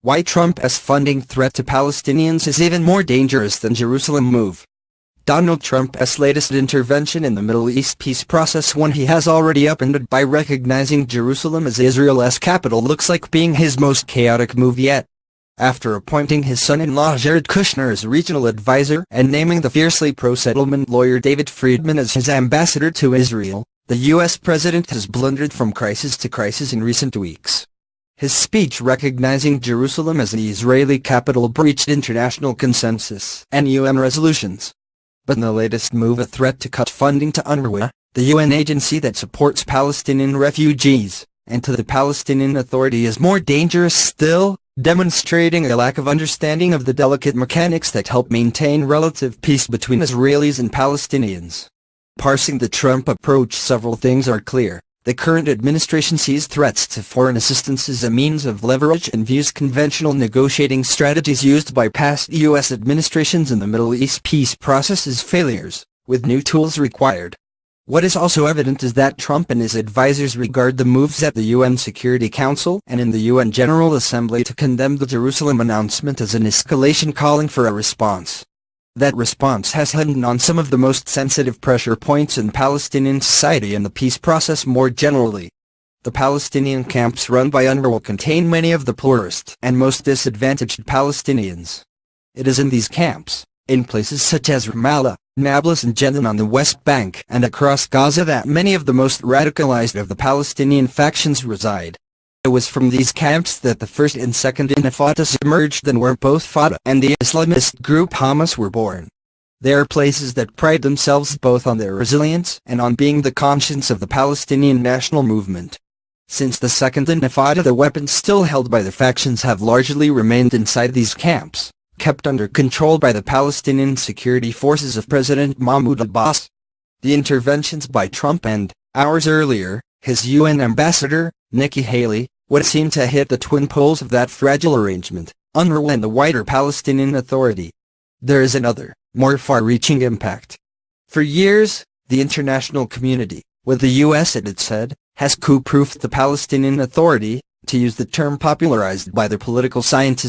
Why Trump's funding threat to Palestinians is even more dangerous than Jerusalem move. Donald Trump's latest intervention in the Middle East peace process, one he has already upended by recognizing Jerusalem as Israel's capital, looks like being his most chaotic move yet. After appointing his son-in-law Jared Kushner as regional advisor and naming the fiercely pro-settlement lawyer David Friedman as his ambassador to Israel, the U.S. president has blundered from crisis to crisis in recent weeks. His speech recognizing Jerusalem as the Israeli capital breached international consensus and UN resolutions. But in the latest move, a threat to cut funding to UNRWA, the UN agency that supports Palestinian refugees, and to the Palestinian Authority, is more dangerous still, demonstrating a lack of understanding of the delicate mechanics that help maintain relative peace between Israelis and Palestinians. Parsing the Trump approach, several things are clear. The current administration sees threats to foreign assistance as a means of leverage and views conventional negotiating strategies used by past U.S. administrations in the Middle East peace process as failures, with new tools required. What is also evident is that Trump and his advisors regard the moves at the UN Security Council and in the UN General Assembly to condemn the Jerusalem announcement as an escalation calling for a response. That response has hidden on some of the most sensitive pressure points in Palestinian society and the peace process more generally. The Palestinian camps run by UNRWA contain many of the poorest and most disadvantaged Palestinians. It is in these camps, in places such as Ramallah, Nablus and Jenin on the West Bank and across Gaza, that many of the most radicalized of the Palestinian factions reside. It was from these camps that the first and second intifadas emerged, and where both Fatah and the Islamist group Hamas were born. They are places that pride themselves both on their resilience and on being the conscience of the Palestinian national movement. Since the second intifada, the weapons still held by the factions have largely remained inside these camps, kept under control by the Palestinian security forces of President Mahmoud Abbas. The interventions by Trump and, hours earlier, his UN ambassador, Nikki Haley, would seem to hit the twin poles of that fragile arrangement, UNRWA and the wider Palestinian Authority. There is another, more far-reaching impact. For years, the international community, with the U.S. at its head, has coup-proofed the Palestinian Authority, to use the term popularized by the political scientist